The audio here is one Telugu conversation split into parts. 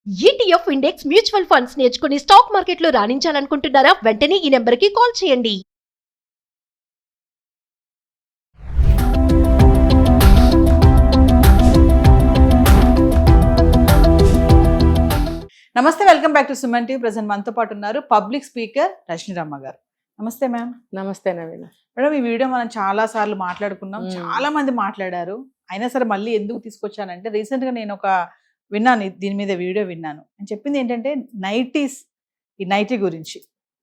ఈటీఎఫ్ ఇండెక్స్ మ్యూచువల్ ఫండ్స్ నేర్చుకుని స్టాక్ మార్కెట్లో రాణించాలనుకుంటున్నారా? వెంటనే ఈ నెంబర్కి కాల్ చేయండి. నమస్తే, welcome back to Suman TV. Present మనతో పాటు ఉన్నారు పబ్లిక్ స్పీకర్ రజనీరమ్మ గారు. నమస్తే మ్యామ్. నమస్తే నవీన. మేడం, ఈ వీడియో మనం చాలా సార్లు మాట్లాడుకున్నాం, చాలా మంది మాట్లాడారు. అయినా సరే మళ్ళీ ఎందుకు తీసుకొచ్చానంటే, రీసెంట్ గా నేను విన్నాను, దీని మీద వీడియో విన్నాను. అని చెప్పింది ఏంటంటే నైటీస్, ఈ నైటీ గురించి.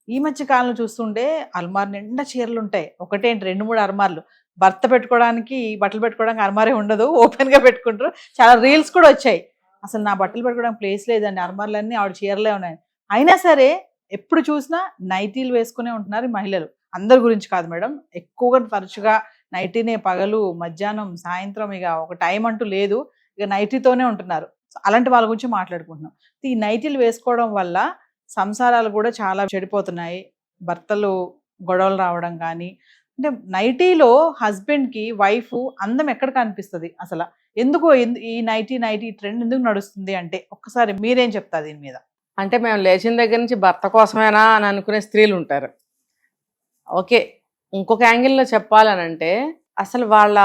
ఈ మధ్య కాలంలో చూస్తుంటే అల్మార్ నిండా చీరలు ఉంటాయి. ఒకటేంటి 2-3 అల్మార్లు. భర్త పెట్టుకోవడానికి, బట్టలు పెట్టుకోవడానికి అల్మారే ఉండదు, ఓపెన్ గా పెట్టుకుంటారు. చాలా రీల్స్ కూడా వచ్చాయి. అసలు నా బట్టలు పెట్టుకోవడానికి ప్లేస్ లేదండి, అల్మార్లన్నీ ఆవిడ చీరలే ఉన్నాయి. అయినా సరే ఎప్పుడు చూసినా నైటీలు వేసుకునే ఉంటున్నారు మహిళలు. అందరి గురించి కాదు మేడం, ఎక్కువగా తరచుగా నైటీనే పగలు, మధ్యాహ్నం, సాయంత్రం, ఇక ఒక టైం అంటూ లేదు, ఇక నైటీతోనే ఉంటున్నారు. అలాంటి వాళ్ళ గురించి మాట్లాడుకుంటున్నాం. ఈ నైటీలు వేసుకోవడం వల్ల సంసారాలు కూడా చాలా చెడిపోతున్నాయి. భర్తలు గొడవలు రావడం కానీ, అంటే నైటీలో హస్బెండ్కి వైఫ్ అందం ఎక్కడ కనిపిస్తుంది అసలు? ఎందుకు ఈ నైటీ ట్రెండ్ ఎందుకు నడుస్తుంది అంటే ఒక్కసారి మీరేం చెప్తారు దీని మీద? అంటే మేము లేచిన దగ్గర నుంచి భర్త కోసమేనా అని అనుకునే స్త్రీలు ఉంటారు. ఓకే, ఇంకొక యాంగిల్లో చెప్పాలనంటే అసలు వాళ్ళ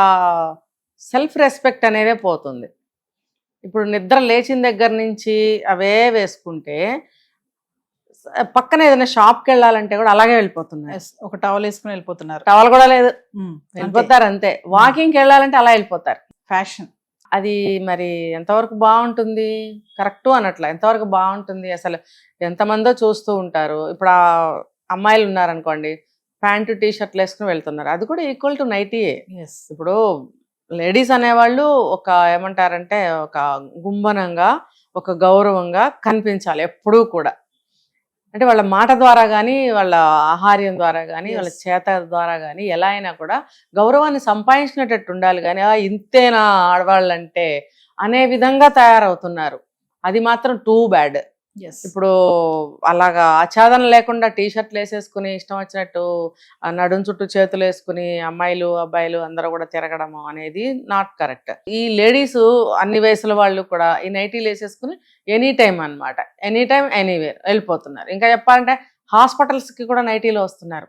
సెల్ఫ్ రెస్పెక్ట్ అనేదే పోతుంది. ఇప్పుడు నిద్ర లేచిన దగ్గర నుంచి అవే వేసుకుంటే పక్కన ఏదైనా షాప్కి వెళ్ళాలంటే కూడా అలాగే వెళ్ళిపోతున్నారు. ఒక టవల్ వేసుకుని వెళ్ళిపోతున్నారు. టవల్ కూడా లేదు, వెళ్ళిపోతారు అంతే. వాకింగ్కి వెళ్ళాలంటే అలా వెళ్ళిపోతారు. ఫ్యాషన్ అది మరి ఎంతవరకు బాగుంటుంది? కరెక్టు అనట్లా. ఎంతవరకు బాగుంటుంది అసలు? ఎంతమందో చూస్తూ ఉంటారు. ఇప్పుడు ఆ అమ్మాయిలు ఉన్నారనుకోండి, ప్యాంటు టీ షర్ట్లు వేసుకుని వెళ్తున్నారు, అది కూడా ఈక్వల్ టు నైటీయే. ఇప్పుడు లేడీస్ అనేవాళ్ళు ఒక ఏమంటారంటే ఒక గుంభనంగా, ఒక గౌరవంగా కనిపించాలి ఎప్పుడూ కూడా. అంటే వాళ్ళ మాట ద్వారా కానీ, వాళ్ళ ఆహార్యం ద్వారా కానీ, వాళ్ళ చేత ద్వారా కానీ ఎలా అయినా కూడా గౌరవాన్ని సంపాదించినట్టు ఉండాలి. కానీ ఇంతేనా ఆడవాళ్ళంటే అనే విధంగా తయారవుతున్నారు. అది మాత్రం టూ బ్యాడ్. ఇప్పుడు అలాగా ఆచ్ఛాదన లేకుండా టీ షర్ట్లు వేసేసుకుని ఇష్టం వచ్చినట్టు నడుం చుట్టూ చేతులు వేసుకుని అమ్మాయిలు అబ్బాయిలు అందరూ కూడా తిరగడము అనేది నాట్ కరెక్ట్. ఈ లేడీస్ అన్ని వయసుల వాళ్ళు కూడా ఈ నైటీలు వేసేసుకుని ఎనీ టైం అనమాట, ఎనీ టైం ఎనీవేర్ వెళ్ళిపోతున్నారు. ఇంకా చెప్పాలంటే హాస్పిటల్స్ కి కూడా నైటీలు వస్తున్నారు.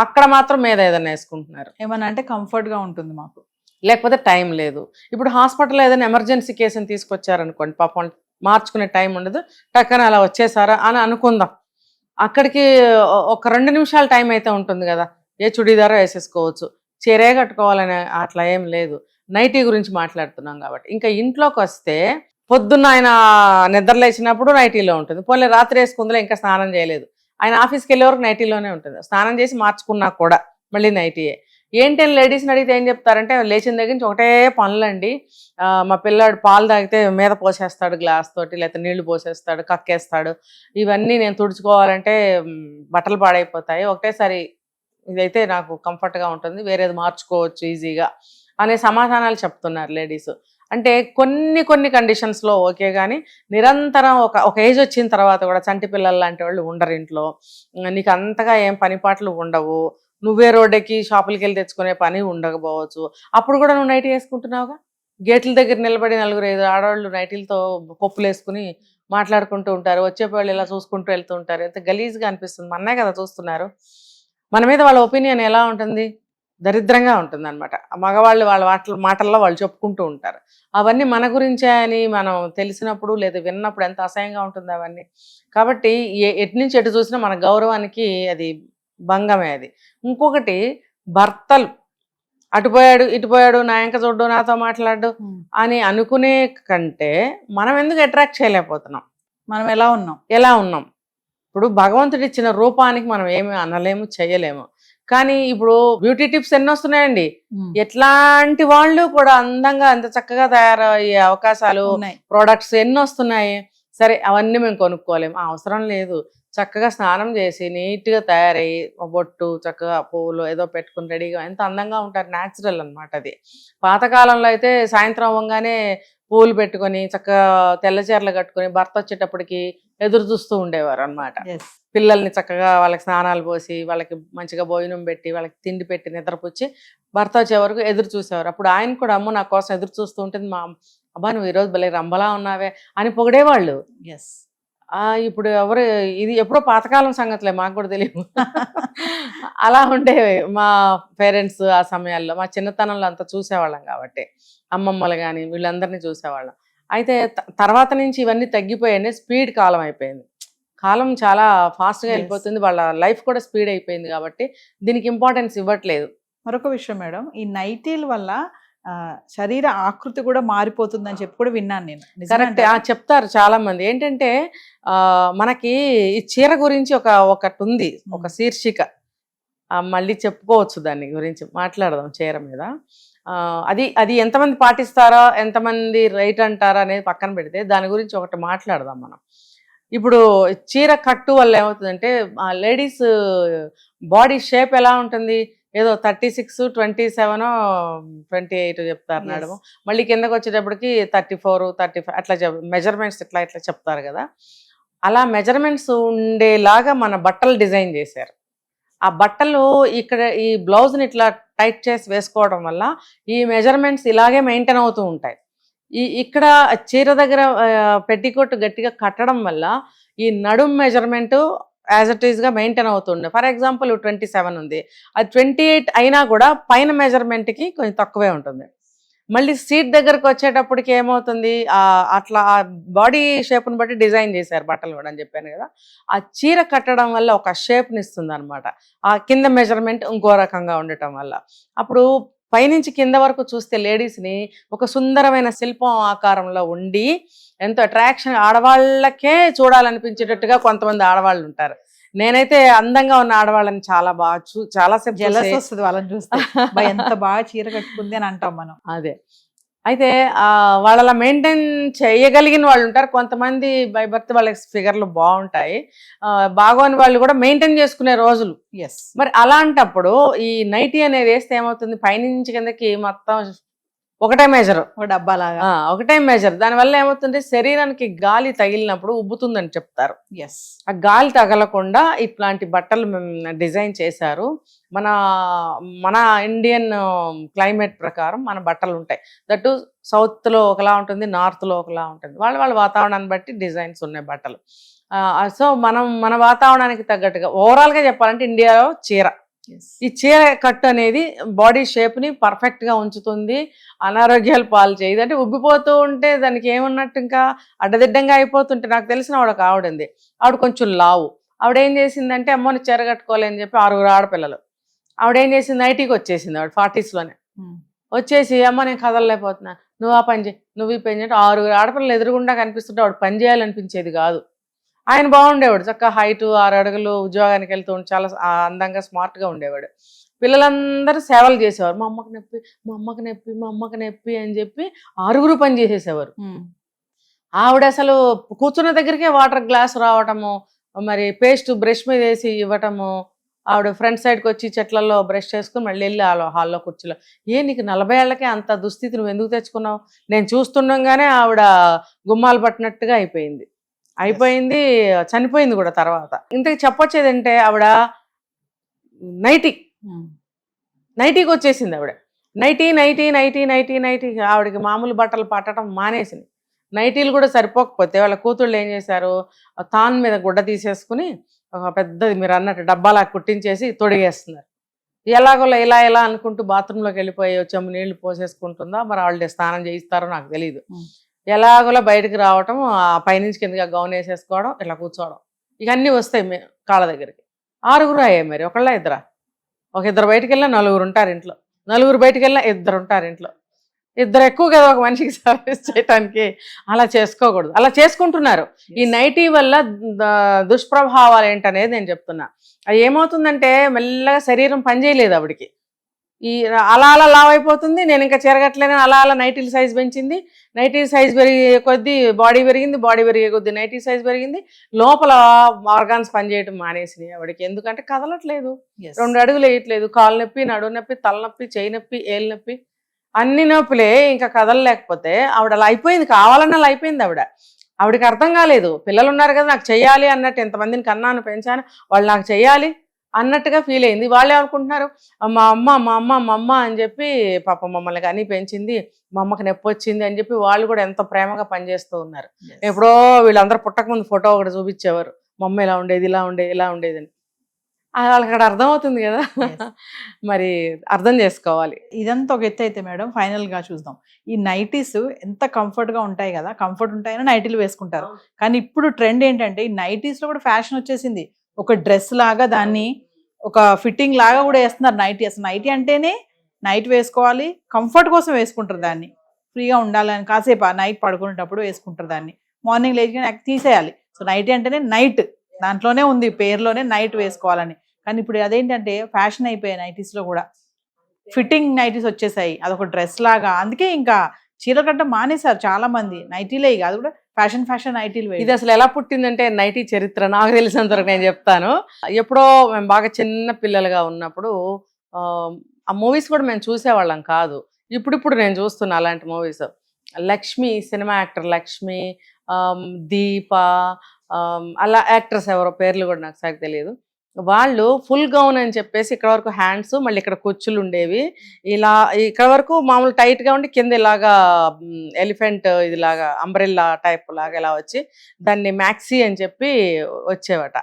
అక్కడ మాత్రం మీద ఏదైనా వేసుకుంటున్నారు. ఏమన్నా అంటే కంఫర్ట్ గా ఉంటుంది మాకు, లేకపోతే టైం లేదు. ఇప్పుడు హాస్పిటల్లో ఏదైనా ఎమర్జెన్సీ కేసుని తీసుకొచ్చారనుకోండి, పాపం మార్చుకునే టైం ఉండదు, టక్కన అలా వచ్చేసారా అని అనుకుందాం. అక్కడికి ఒక 2 నిమిషాల టైం అయితే ఉంటుంది కదా, ఏ చుడీదారో వేసేసుకోవచ్చు, చీరే కట్టుకోవాలని అట్లా ఏం లేదు. నైటీ గురించి మాట్లాడుతున్నాం కాబట్టి. ఇంకా ఇంట్లోకి వస్తే పొద్దున్న ఆయన నిద్ర లేచినప్పుడు నైటీలో ఉంటుంది, పోనీ రాత్రి వేసుకుందిలే ఇంకా స్నానం చేయలేదు, ఆయన ఆఫీస్కి వెళ్ళే వరకు నైటీలోనే ఉంటుంది. స్నానం చేసి మార్చుకున్నా కూడా మళ్ళీ నైటీయే. ఏంటి అని లేడీస్ని అడిగితే ఏం చెప్తారంటే, లేచిన దగ్గర నుంచి ఒకటే పనులండి, మా పిల్లాడు పాలు తాగితే మీద పోసేస్తాడు గ్లాస్ తోటి, లేకపోతే నీళ్లు పోసేస్తాడు, కక్కేస్తాడు, ఇవన్నీ నేను తుడుచుకోవాలంటే బట్టలు పాడైపోతాయి, ఒకటేసారి ఇదైతే నాకు కంఫర్ట్గా ఉంటుంది, వేరేది మార్చుకోవచ్చు ఈజీగా అనే సమాధానాలు చెప్తున్నారు లేడీస్. అంటే కొన్ని కండిషన్స్లో ఓకే, కానీ నిరంతరం ఒక ఏజ్ వచ్చిన తర్వాత కూడా చంటి పిల్లలు లాంటి వాళ్ళు ఉండరు ఇంట్లో. నీకు అంతగా ఏం పనిపాట్లు ఉండవు, నువ్వే రోడ్డుకి షాపులకి వెళ్ళి తెచ్చుకునే పని ఉండకపోవచ్చు. అప్పుడు కూడా నువ్వు నైటీ వేసుకుంటున్నావుగా. గేట్ల దగ్గర నిలబడి 4-5 ఆడవాళ్ళు నైటీలతో పప్పులు వేసుకుని మాట్లాడుకుంటూ ఉంటారు, వచ్చేవాళ్ళు ఇలా చూసుకుంటూ వెళ్తూ ఉంటారు. ఎంత గలీజ్గా అనిపిస్తుంది. మన్నే కదా చూస్తున్నారు. మన మీద వాళ్ళ ఒపీనియన్ ఎలా ఉంటుంది? దరిద్రంగా ఉంటుంది అనమాట. మగవాళ్ళు వాళ్ళ మాటల్లో వాళ్ళు చెప్పుకుంటూ ఉంటారు. అవన్నీ మన గురించే అని మనం తెలిసినప్పుడు లేదా విన్నప్పుడు ఎంత అసహ్యంగా ఉంటుంది అవన్నీ. కాబట్టి ఎటు నుంచి ఎటు చూసినా మన గౌరవానికి అది భంగమే. అది ఇంకొకటి, భర్తలు అటుపోయాడు ఇటుపోయాడు, నా ఎంక చూడ్డు, నాతో మాట్లాడు అని అనుకునే కంటే మనం ఎందుకు అట్రాక్ట్ చేయలేకపోతున్నాం? మనం ఎలా ఉన్నాం? ఇప్పుడు భగవంతుడు ఇచ్చిన రూపానికి మనం ఏమి అనలేము, చేయలేము. కానీ ఇప్పుడు బ్యూటీ టిప్స్ ఎన్ని వస్తున్నాయండి, ఎట్లాంటి వాళ్ళు కూడా అందంగా అంత చక్కగా తయారయ్యే అవకాశాలు, ప్రోడక్ట్స్ ఎన్ని వస్తున్నాయి. సరే, అవన్నీ మేము కొనుక్కోలేము, అవసరం లేదు. చక్కగా స్నానం చేసి నీట్గా తయారయ్యి బొట్టు చక్కగా పువ్వులు ఏదో పెట్టుకుని రెడీగా ఎంత అందంగా ఉంటారు. న్యాచురల్ అనమాట అది. పాతకాలంలో అయితే సాయంత్రం అవ్వగానే పూలు పెట్టుకొని చక్కగా తెల్ల చీరలు కట్టుకొని భర్త వచ్చేటప్పటికి ఎదురు చూస్తూ ఉండేవారు అనమాట. పిల్లల్ని చక్కగా వాళ్ళకి స్నానాలు పోసి, వాళ్ళకి మంచిగా భోజనం పెట్టి, వాళ్ళకి తిండి పెట్టి నిద్రపుచ్చి భర్త వచ్చే వరకు ఎదురు చూసేవారు. అప్పుడు ఆయన కూడా అమ్మ నా కోసం ఎదురు చూస్తూ ఉంటుంది, అబ్బా నువ్వు ఈరోజు భలే రంబలా ఉన్నావే అని పొగిడేవాళ్ళు. ఎస్. ఇప్పుడు ఎవరు ఇది ఎప్పుడో పాతకాలం సంగతులే, మాకు కూడా తెలియదు. అలా ఉండేవి మా పేరెంట్స్ ఆ సమయాల్లో. మా చిన్నతనంలో అంతా చూసేవాళ్ళం కాబట్టి, అమ్మమ్మలు కానీ వీళ్ళందరినీ చూసేవాళ్ళం. అయితే తర్వాత నుంచి ఇవన్నీ తగ్గిపోయాయి, స్పీడ్ కాలం అయిపోయింది. కాలం చాలా ఫాస్ట్గా వెళ్ళిపోతుంది, వాళ్ళ లైఫ్ కూడా స్పీడ్ అయిపోయింది కాబట్టి దీనికి ఇంపార్టెన్స్ ఇవ్వట్లేదు. మరొక విషయం మేడం, ఈ నైటీల వల్ల శరీర ఆకృతి కూడా మారిపోతుందని చెప్పి కూడా విన్నాను నేను. కరెక్ట్, చెప్తారు చాలా మంది. ఏంటంటే మనకి ఈ చీర గురించి ఒకటి ఉంది, ఒక శీర్షిక, మళ్ళీ చెప్పుకోవచ్చు, దాని గురించి మాట్లాడదాం చీర మీద. అది ఎంతమంది పాటిస్తారా ఎంతమంది రైట్ అంటారా అనేది పక్కన పెడితే దాని గురించి ఒకటి మాట్లాడదాం మనం. ఇప్పుడు చీర కట్టు వల్ల ఏమవుతుందంటే లేడీస్ బాడీ షేప్ ఎలా ఉంటుంది, ఏదో 36, 27, 28 చెప్తారు మేడం. మళ్ళీ కిందకు వచ్చేటప్పటికి 34, 35 అట్లా మెజర్మెంట్స్ ఇట్లా చెప్తారు కదా. అలా మెజర్మెంట్స్ ఉండేలాగా మన బట్టలు డిజైన్ చేశారు. ఆ బట్టలు ఇక్కడ ఈ బ్లౌజ్ని ఇట్లా టైట్ చేసి వేసుకోవడం వల్ల ఈ మెజర్మెంట్స్ ఇలాగే మెయింటైన్ అవుతూ ఉంటాయి. ఇక్కడ చీర దగ్గర పెట్టికోట్ గట్టిగా కట్టడం వల్ల ఈ నడుం మెజర్మెంట్ యాజ్ ఇట్ ఈస్గా మెయింటైన్ అవుతుండే. ఫర్ ఎగ్జాంపుల్ 27 ఉంది, అది 28 అయినా కూడా పైన మెజర్మెంట్కి కొంచెం తక్కువే ఉంటుంది. మళ్ళీ సీట్ దగ్గరకు వచ్చేటప్పటికి ఏమవుతుంది, అట్లా బాడీ షేప్ని బట్టి డిజైన్ చేశారు బట్టలు కూడా అని చెప్పాను కదా. ఆ చీర కట్టడం వల్ల ఒక షేప్ని ఇస్తుంది అనమాట. ఆ కింద మెజర్మెంట్ ఇంకో రకంగా ఉండటం వల్ల అప్పుడు పైనుంచి కింద వరకు చూస్తే లేడీస్ని ఒక సుందరమైన శిల్పం ఆకారంలో ఉండి ఎంతో అట్రాక్షన్, ఆడవాళ్ళకే చూడాలనిపించేటట్టుగా కొంతమంది ఆడవాళ్ళు ఉంటారు. నేనైతే అందంగా ఉన్న ఆడవాళ్ళని చాలా బాగా చాలా సేపు జెలస్ వస్తుంది వాళ్ళని చూస్తే, ఎంత బాగా చీర కట్టుకుంది అని అంటాం మనం. అదే అయితే వాళ్ళ మెయింటైన్ చేయగలిగిన వాళ్ళు ఉంటారు. కొంతమంది బై బర్త్ వాళ్ళ ఫిగర్లు బాగుంటాయి, బాగోని వాళ్ళు కూడా మెయింటైన్ చేసుకునే రోజులు. ఎస్. మరి అలాంటప్పుడు ఈ నైటీ అనేది వేస్తే ఏమవుతుంది, పైనుంచి కిందకి మొత్తం ఒకటే మెజర్, ఒక డబ్బాలాగా ఒకటే మెజర్. దానివల్ల ఏమవుతుంది, శరీరానికి గాలి తగిలినప్పుడు ఉబ్బుతుందని చెప్తారు. ఎస్. ఆ గాలి తగలకుండా ఇట్లాంటి బట్టలు డిజైన్ చేశారు. మన ఇండియన్ క్లైమేట్ ప్రకారం మన బట్టలు ఉంటాయి. దట్టు సౌత్లో ఒకలా ఉంటుంది, నార్త్లో ఒకలా ఉంటుంది. వాళ్ళ వాతావరణాన్ని బట్టి డిజైన్స్ ఉన్నాయి బట్టలు. సో మన వాతావరణానికి తగ్గట్టుగా ఓవరాల్గా చెప్పాలంటే ఇండియాలో చీర, ఈ చీర కట్టు అనేది బాడీ షేప్ని పర్ఫెక్ట్గా ఉంచుతుంది, అనారోగ్యాలు పాలు చేయదు. అంటే ఉబ్బిపోతూ ఉంటే దానికి ఏమున్నట్టు ఇంకా అడ్డదిడ్డంగా అయిపోతుంటే, నాకు తెలిసిన ఆవిడకి ఆవిడంది, ఆవిడ కొంచెం లావు. ఆవిడ ఏం చేసిందంటే అమ్మని చీర కట్టుకోవాలని చెప్పి 6 ఆడపిల్లలు, ఆవిడ ఏం చేసింది నైటీకి వచ్చేసింది. ఆవిడ 40sలోనే వచ్చేసి అమ్మ నేను కదలలేకపోతున్నా, నువ్వు ఆ పని చేయి, నువ్వు ఈ పని చేయంటే 6 ఆడపిల్లలు ఎదురుగుండా కనిపిస్తుంటే ఆవిడ పని చేయాలనిపించేది కాదు. ఆయన బాగుండేవాడు, చక్కగా హైటు 6 అడుగులు, ఉద్యోగానికి వెళ్తూ చాలా అందంగా స్మార్ట్గా ఉండేవాడు. పిల్లలందరూ సేవలు చేసేవారు, మా అమ్మకి నొప్పి, మా అమ్మకి నొప్పి, మా అమ్మకి నొప్పి అని చెప్పి 6 పని చేసేసేవారు. ఆవిడ అసలు కూర్చున్న దగ్గరికే వాటర్ గ్లాస్ రావటము, మరి పేస్ట్ బ్రష్ మీద వేసి ఇవ్వటము, ఆవిడ ఫ్రంట్ సైడ్కి వచ్చి చెట్లలో బ్రష్ చేసుకుని మళ్ళీ వెళ్ళి హాల్లో కుర్చీలో, నీకు 40 ఏళ్లకే అంత దుస్థితి నువ్వు ఎందుకు తెచ్చుకున్నావు? నేను చూస్తుండగానే ఆవిడ గుమ్మాలు పట్టినట్టుగా అయిపోయింది, చనిపోయింది కూడా తర్వాత. ఇంతకు చెప్పొచ్చేదంటే ఆవిడ నైటీకి వచ్చేసింది. ఆవిడ నైటీ ఆవిడకి మామూలు బట్టలు పట్టడం మానేసింది. నైటీలు కూడా సరిపోకపోతే వాళ్ళ కూతుళ్ళు ఏం చేశారు, తాన్ మీద గుడ్డ తీసేసుకుని ఒక పెద్దది మీరు అన్నట్టు డబ్బాలా కుట్టించేసి తొడిగేస్తున్నారు. ఎలాగోలా ఇలా అనుకుంటూ బాత్రూంలోకి వెళ్ళిపోయి వచ్చాము నీళ్లు పోసేసుకుంటుందా, మరి వాళ్ళు స్నానం చేయిస్తారో నాకు తెలియదు. ఎలాగోలా బయటకు రావటం, ఆ పైనుంచి కిందగా గౌన్ వేసేసుకోవడం, ఇట్లా కూర్చోవడం, ఇక అన్నీ వస్తాయి కాళ్ళ దగ్గరికి. 6 అయ్యాయి. మరి ఒకళ్ళ ఇద్దరా? ఒక 2 బయటకు వెళ్ళినా 4 ఉంటారు ఇంట్లో, 4 బయటకు వెళ్ళినా 2 ఉంటారు ఇంట్లో. 2 ఎక్కువ కదా ఒక మనిషికి సర్వీస్ చేయటానికి. అలా చేసుకోకూడదు, అలా చేసుకుంటున్నారు. ఈ నైటీ వల్ల దుష్ప్రభావాలు ఏంటనేది నేను చెప్తున్నా. అది ఏమవుతుందంటే మెల్లగా శరీరం పనిచేయలేదు ఆవిడికి, అలా లావ్ అయిపోతుంది. నేను ఇంకా చీరగట్లేని అలా నైటీల సైజ్ పెంచింది, నైటీ సైజ్ పెరిగే కొద్దీ బాడీ పెరిగింది, బాడీ పెరిగే కొద్దీ నైటీ సైజ్ పెరిగింది, లోపల ఆర్గాన్స్ పనిచేయటం మానేసినాయి ఆవిడకి. ఎందుకంటే కదలట్లేదు, 2 అడుగులు వేయట్లేదు, కాలు నొప్పి, నడువు నొప్పి, తలనొప్పి, చేయి నొప్పి, ఏలు నొప్పి, అన్ని నొప్పులే. ఇంకా కదలలేకపోతే ఆవిడ అలా అయిపోయింది, కావాలన్నా అలా అయిపోయింది ఆవిడకి అర్థం కాలేదు. పిల్లలు ఉన్నారు కదా నాకు చెయ్యాలి అన్నట్టు, ఎంతమందిని కన్నాను పెంచాను, వాళ్ళు నాకు చెయ్యాలి, అన్నట్టుగా ఫీల్ అయింది. వాళ్ళు ఏమనుకుంటున్నారు, మా అమ్మ అని చెప్పి పాప మమ్మల్ని కానీ పెంచింది, మా అమ్మకి నొప్పి వచ్చింది అని చెప్పి వాళ్ళు కూడా ఎంతో ప్రేమగా పనిచేస్తూ ఉన్నారు. ఎప్పుడో వీళ్ళందరూ పుట్టకముందు ఫోటో ఒకటి చూపించేవారు, మా అమ్మ ఇలా ఉండేది ఇలా ఉండేది అని. వాళ్ళకి అక్కడ అర్థమవుతుంది కదా. మరి అర్థం చేసుకోవాలి. ఇదంతా ఒక ఎత్తు అయితే మేడం, ఫైనల్ గా చూద్దాం. ఈ నైటీస్ ఎంత కంఫర్ట్ గా ఉంటాయి కదా, కంఫర్ట్ ఉంటాయని నైటీలు వేసుకుంటారు. కానీ ఇప్పుడు ట్రెండ్ ఏంటంటే ఈ నైటీస్ లో కూడా ఫ్యాషన్ వచ్చేసింది. ఒక డ్రెస్ లాగా దాన్ని ఒక ఫిట్టింగ్ లాగా కూడా వేస్తున్నారు నైటీ. అసలు నైటీ అంటేనే నైట్ వేసుకోవాలి, కంఫర్ట్ కోసం వేసుకుంటారు దాన్ని, ఫ్రీగా ఉండాలని. కాసేపు ఆ నైట్ పడుకునేటప్పుడు వేసుకుంటారు దాన్ని, మార్నింగ్ లేచి తీసేయాలి. సో నైటీ అంటేనే నైట్, దాంట్లోనే ఉంది పేరులోనే నైట్ వేసుకోవాలని. కానీ ఇప్పుడు అదేంటంటే ఫ్యాషన్ అయిపోయాయి నైటీస్ లో కూడా, ఫిట్టింగ్ నైటీస్ వచ్చేసాయి, అదొక డ్రెస్ లాగా. అందుకే ఇంకా చీరలు కట్ట మానేశారు చాలా మంది, నైటీలే ఇక అది కూడా ఫ్యాషన్ నైటీలు. ఇది అసలు ఎలా పుట్టిందంటే నైటీ చరిత్ర నాకు తెలిసినంత వరకు నేను చెప్తాను. ఎప్పుడో మేము బాగా చిన్న పిల్లలుగా ఉన్నప్పుడు ఆ మూవీస్ కూడా మేము చూసేవాళ్ళం కాదు. ఇప్పుడు నేను చూస్తున్నా అలాంటి మూవీస్. లక్ష్మి, సినిమా యాక్టర్ లక్ష్మి, దీప, అలా యాక్టర్స్ ఎవరో పేర్లు కూడా నాకు సరిగ్గా తెలియదు. వాళ్ళు ఫుల్ గౌన్ అని చెప్పేసి ఇక్కడ వరకు హ్యాండ్స్, మళ్ళీ ఇక్కడ కుచ్చులు ఉండేవి, ఇలా ఇక్కడ వరకు మామూలు టైట్ గా ఉండి కింద ఇలాగా ఎలిఫెంట్ ఇదిలాగా అంబ్రెల్లా టైప్ లాగా ఇలా వచ్చి దాన్ని మ్యాక్సీ అని చెప్పి వచ్చేవట.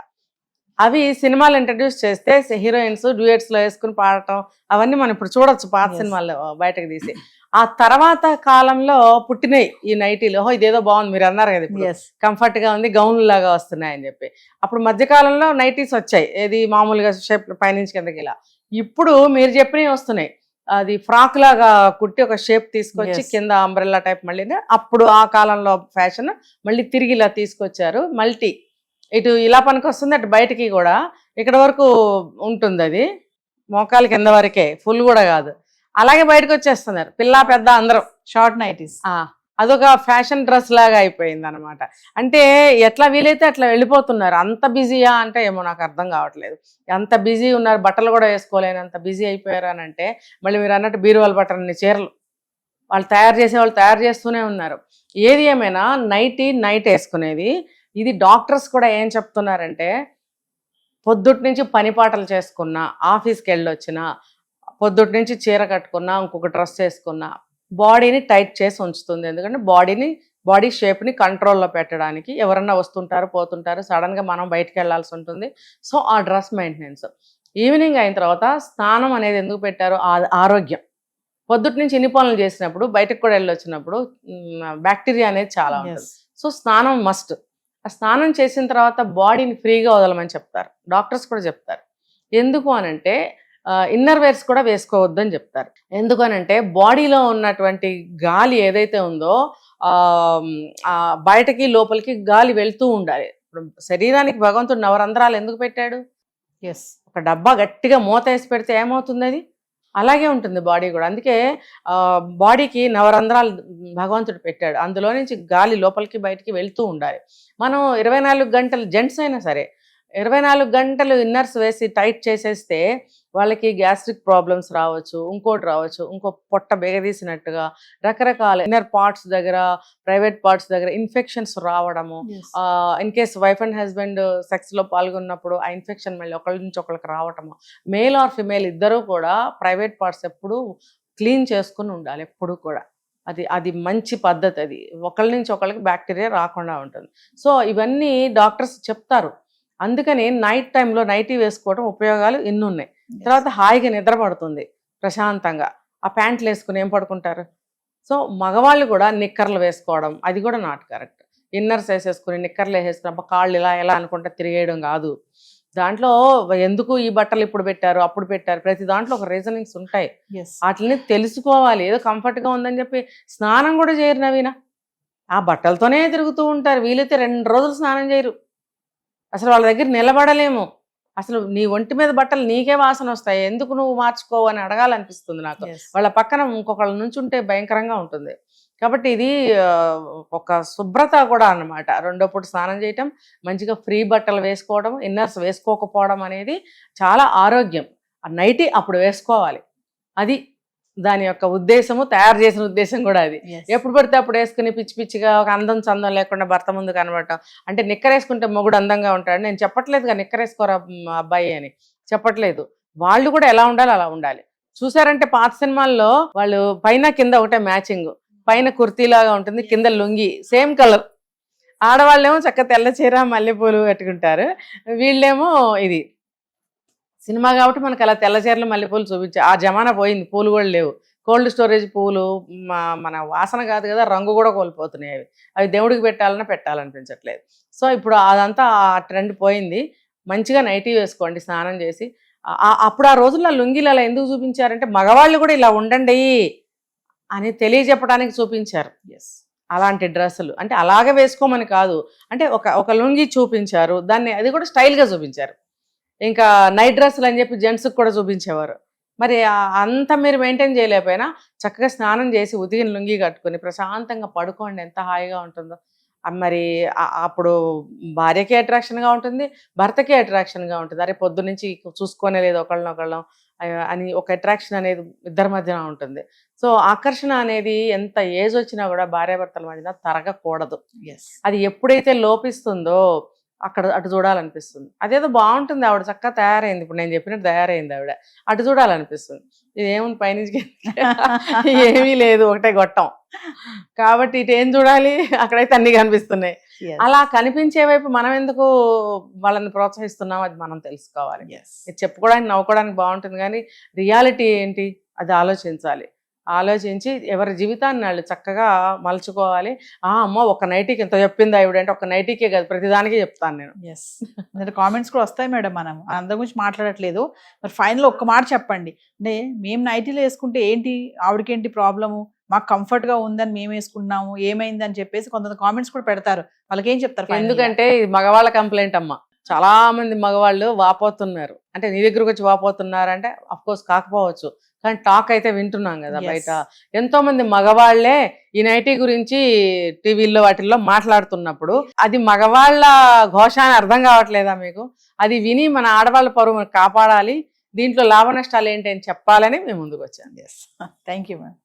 అవి సినిమాలు ఇంట్రడ్యూస్ చేస్తే హీరోయిన్స్ డ్యూయట్స్ లో వేసుకుని పాడటం అవన్నీ మనం ఇప్పుడు చూడొచ్చు పాత సినిమాల్లో బయటకు తీసి. ఆ తర్వాత కాలంలో పుట్టినాయి ఈ నైటీలు. ఇదేదో బాగుంది, మీరు అన్నారు కదా ఇప్పుడు కంఫర్ట్ గా ఉంది, గౌన్ లాగా వస్తున్నాయి అని చెప్పి. అప్పుడు మధ్యకాలంలో నైటీస్ వచ్చాయి, ఏది మామూలుగా షేప్ పైనుంచి కిందకి ఇలా. ఇప్పుడు మీరు చెప్పినవి వస్తున్నాయి, అది ఫ్రాక్ లాగా కుట్టి ఒక షేప్ తీసుకొచ్చి కింద అంబ్రెల్లా టైప్. మళ్ళీ అప్పుడు ఆ కాలంలో ఫ్యాషన్ మళ్ళీ తిరిగి ఇలా తీసుకొచ్చారు. మల్టీ ఇటు ఇలా పనికి వస్తుంది, అటు బయటికి కూడా ఇక్కడ వరకు ఉంటుంది, అది మోకాల కింద వరకే, ఫుల్ కూడా కాదు. అలాగే బయటకు వచ్చేస్తున్నారు పిల్ల పెద్ద అందరం షార్ట్ నైటీస్. అదొక ఫ్యాషన్ డ్రెస్ లాగా అయిపోయింది అనమాట. అంటే ఎట్లా వీలైతే అట్లా వెళ్ళిపోతున్నారు. అంత బిజీయా అంటే ఏమో నాకు అర్థం కావట్లేదు. అంత బిజీ ఉన్నారు, బట్టలు కూడా వేసుకోలేని అంత బిజీ అయిపోయారు అని అంటే, మళ్ళీ మీరు అన్నట్టు బీరువాల బట్టలని చీరలు వాళ్ళు తయారు చేస్తూనే ఉన్నారు. ఏది ఏమైనా నైట్ వేసుకునేది. ఇది డాక్టర్స్ కూడా ఏం చెప్తున్నారంటే, పొద్దుటి నుంచి పని పాటలు చేసుకున్నా, ఆఫీస్కి వెళ్ళొచ్చినా, పొద్దుటి నుంచి చీర కట్టుకున్నా, ఇంకొక డ్రెస్ వేసుకున్నా బాడీని టైట్ చేసి ఉంచుతుంది. ఎందుకంటే బాడీ షేప్ని కంట్రోల్లో పెట్టడానికి. ఎవరన్నా వస్తుంటారు పోతుంటారు, సడన్గా మనం బయటకు వెళ్ళాల్సి ఉంటుంది. సో ఆ డ్రెస్ మెయింటెనెన్స్. ఈవినింగ్ అయిన తర్వాత స్నానం అనేది ఎందుకు పెట్టారో, ఆరోగ్యం. పొద్దుటి నుంచి ఇన్ని పనులు చేసినప్పుడు బయటకు కూడా వెళ్ళొచ్చినప్పుడు బ్యాక్టీరియా అనేది చాలా ఉంటుంది. సో స్నానం మస్ట్. ఆ స్నానం చేసిన తర్వాత బాడీని ఫ్రీగా వదలమని చెప్తారు, డాక్టర్స్ కూడా చెప్తారు. ఎందుకు అనంటే ఇన్నర్ వేర్స్ కూడా వేసుకోవద్దని చెప్తారు. ఎందుకనంటే బాడీలో ఉన్నటువంటి గాలి ఏదైతే ఉందో బయటకి లోపలికి గాలి వెళ్తూ ఉండాలి. ఇప్పుడు శరీరానికి భగవంతుడు నవరంధ్రాలు ఎందుకు పెట్టాడు? ఒక డబ్బా గట్టిగా మూత వేసి పెడితే ఏమవుతుంది? అది అలాగే ఉంటుంది బాడీ కూడా. అందుకే బాడీకి నవరంధ్రాలు భగవంతుడు పెట్టాడు, అందులో నుంచి గాలి లోపలికి బయటికి వెళ్తూ ఉండాలి. మనం 24 గంటలు జెంట్స్ అయినా సరే 24 గంటలు ఇన్నర్స్ వేసి టైట్ చేసేస్తే వాళ్ళకి గ్యాస్ట్రిక్ ప్రాబ్లమ్స్ రావచ్చు, ఇంకోటి రావచ్చు, ఇంకో పొట్ట బెగదీసినట్టుగా రకరకాల ఇన్నర్ పార్ట్స్ దగ్గర, ప్రైవేట్ పార్ట్స్ దగ్గర ఇన్ఫెక్షన్స్ రావడము. In case wife and husband సెక్స్లో పాల్గొన్నప్పుడు ఆ ఇన్ఫెక్షన్ మళ్ళీ ఒకళ్ళ నుంచి ఒకళ్ళకి రావటము. మేల్ ఆర్ ఫిమేల్ ఇద్దరూ కూడా ప్రైవేట్ పార్ట్స్ ఎప్పుడు క్లీన్ చేసుకుని ఉండాలి ఎప్పుడు కూడా. అది మంచి పద్ధతి. అది ఒకళ్ళ నుంచి ఒకళ్ళకి బ్యాక్టీరియా రాకుండా ఉంటుంది. సో ఇవన్నీ డాక్టర్స్ చెప్తారు. అందుకని నైట్ టైంలో నైటీ వేసుకోవడం ఉపయోగాలు ఎన్ని ఉన్నాయి. తర్వాత హాయిగా నిద్ర పడుతుంది ప్రశాంతంగా. ఆ ప్యాంట్లు వేసుకుని ఏం పడుకుంటారు? సో మగవాళ్ళు కూడా నిక్కర్లు వేసుకోవడం అది కూడా నాట్ కరెక్ట్. ఇన్నర్స్ వేసేసుకుని నిక్కర్లు వేసేసుకుని కాళ్ళు ఇలా అనుకుంటే తిరిగేయడం కాదు. దాంట్లో ఎందుకు ఈ బట్టలు ఇప్పుడు పెట్టారు అప్పుడు పెట్టారు, ప్రతి దాంట్లో ఒక రీజనింగ్స్ ఉంటాయి. వాటిని తెలుసుకోవాలి. ఏదో కంఫర్ట్గా ఉందని చెప్పి స్నానం కూడా చేయరు నవీన. ఆ బట్టలతోనే తిరుగుతూ ఉంటారు. వీలైతే 2 రోజులు స్నానం చేయరు. అసలు వాళ్ళ దగ్గర నిలబడలేము. అసలు నీ ఒంటి మీద బట్టలు నీకే వాసన వస్తాయి, ఎందుకు నువ్వు మార్చుకోవు అని అడగాలనిపిస్తుంది నాకు. వాళ్ళ పక్కన ఇంకొకళ్ళ నుంచి ఉంటే భయంకరంగా ఉంటుంది. కాబట్టి ఇది ఒక శుభ్రత కూడా అన్నమాట. రెండో పూట స్నానం చేయటం, మంచిగా ఫ్రీ బట్టలు వేసుకోవడం, ఇన్నర్స్ వేసుకోకపోవడం అనేది చాలా ఆరోగ్యం. ఆ నైటీ అప్పుడు వేసుకోవాలి. అది దాని యొక్క ఉద్దేశము, తయారు చేసిన ఉద్దేశం కూడా అది. ఎప్పుడు పడితే అప్పుడు వేసుకుని పిచ్చి పిచ్చిగా ఒక అందం చందం లేకుండా భర్త ముందు కనబడటం. అంటే నిక్కరేసుకుంటే మొగుడు అందంగా ఉంటాడు. నేను చెప్పట్లేదుగా నిక్కరేసుకోరా అబ్బాయి అని. చెప్పట్లేదు. వాళ్ళు కూడా ఎలా ఉండాలి అలా ఉండాలి. చూసారంటే పాత సినిమాల్లో వాళ్ళు పైన కింద ఒకటే మ్యాచింగ్, పైన కుర్తీలాగా ఉంటుంది, కింద లుంగి సేమ్ కలర్. ఆడవాళ్ళేమో చక్కగా తెల్ల చీర మల్లెపూలు కట్టుకుంటారు, వీళ్ళేమో ఇది సినిమా కాబట్టి మనకు అలా తెల్ల చీరలు మల్లెపూలు చూపించారు. ఆ జమానా పోయింది, పూలు కూడా లేవు. కోల్డ్ స్టోరేజ్ పూలు మన వాసన కాదు కదా, రంగు కూడా కోల్పోతున్నాయి. అవి దేవుడికి పెట్టాలనిపించట్లేదు. సో ఇప్పుడు అదంతా ఆ ట్రెండ్ పోయింది. మంచిగా నైటీ వేసుకోండి స్నానం చేసి. అప్పుడు ఆ రోజుల్లో లుంగీలు అలా ఎందుకు చూపించారంటే మగవాళ్ళు కూడా ఇలా ఉండండి అని తెలియజెప్పడానికి చూపించారు. అలాంటి డ్రెస్సులు అంటే అలాగే వేసుకోమని కాదు, అంటే ఒక లుంగి చూపించారు, దాన్ని అది కూడా స్టైల్గా చూపించారు. ఇంకా నైట్ డ్రెస్సులు అని చెప్పి జెంట్స్కి కూడా చూపించేవారు. మరి అంత మీరు మెయింటైన్ చేయలేకపోయినా చక్కగా స్నానం చేసి ఉతికిన లుంగి కట్టుకొని ప్రశాంతంగా పడుకోండి, ఎంత హాయిగా ఉంటుందో. మరి అప్పుడు భార్యకి అట్రాక్షన్గా ఉంటుంది, భర్తకి అట్రాక్షన్గా ఉంటుంది. అరే పొద్దు నుంచి చూసుకొనే లేదు ఒకళ్ళనొకళ్ళం అని ఒక అట్రాక్షన్ అనేది ఇద్దరి మధ్యన ఉంటుంది. సో ఆకర్షణ అనేది ఎంత ఏజ్ వచ్చినా కూడా భార్యాభర్తల మధ్యన తరగకూడదు. అది ఎప్పుడైతే లోపిస్తుందో అటు చూడాలనిపిస్తుంది. అదేదో బాగుంటుంది, ఆవిడ చక్కగా తయారైంది, ఇప్పుడు నేను చెప్పినట్టు తయారైంది ఆవిడ, అటు చూడాలనిపిస్తుంది. ఇదేముంది పైనుంచి ఏమీ లేదు, ఒకటే గొట్టం. కాబట్టి ఇటు ఏం చూడాలి, అక్కడైతే అన్ని కనిపిస్తున్నాయి. అలా కనిపించే వైపు మనం ఎందుకు వాళ్ళని ప్రోత్సహిస్తున్నాం, అది మనం తెలుసుకోవాలి. ఇది చెప్పుకోవడానికి నవ్వుకోవడానికి బాగుంటుంది, కానీ రియాలిటీ ఏంటి అది ఆలోచించి ఎవరి జీవితాన్ని వాళ్ళు చక్కగా మలుచుకోవాలి. అమ్మ ఒక నైటీకి ఎంత చెప్పింది ఆవిడ అంటే, ఒక నైటీకే కాదు ప్రతిదానికి చెప్తాను నేను. కామెంట్స్ కూడా వస్తాయి మేడం, మనం అందరి గురించి మాట్లాడట్లేదు. మరి ఫైనల్ ఒక్క మాట చెప్పండి, అంటే మేము నైటీలు వేసుకుంటే ఏంటి, ఆవిడకేంటి ప్రాబ్లము, మాకు కంఫర్ట్ గా ఉందని మేము వేసుకున్నాము, ఏమైంది అని చెప్పేసి కొంత కామెంట్స్ కూడా పెడతారు. వాళ్ళకి ఏం చెప్తారు? ఎందుకంటే ఇది మగవాళ్ళ కంప్లైంట్ అమ్మ. చాలా మంది మగవాళ్ళు వాపోతున్నారు, అంటే నీ దగ్గరకు వచ్చి వాపోతున్నారు అంటే అఫ్ కోర్స్ కాకపోవచ్చు, కానీ టాక్ అయితే వింటున్నాం కదా బయట. ఎంతో మంది మగవాళ్లే ఈ నైటీ గురించి టీవీల్లో వాటిల్లో మాట్లాడుతున్నప్పుడు అది మగవాళ్ళ ఘోష అని అర్థం కావట్లేదా మీకు? అది విని మన ఆడవాళ్ళ పరువు కాపాడాలి, దీంట్లో లాభ నష్టాలు ఏంటి అని చెప్పాలని మేము ముందుకు వచ్చాం. Thank you ma'am.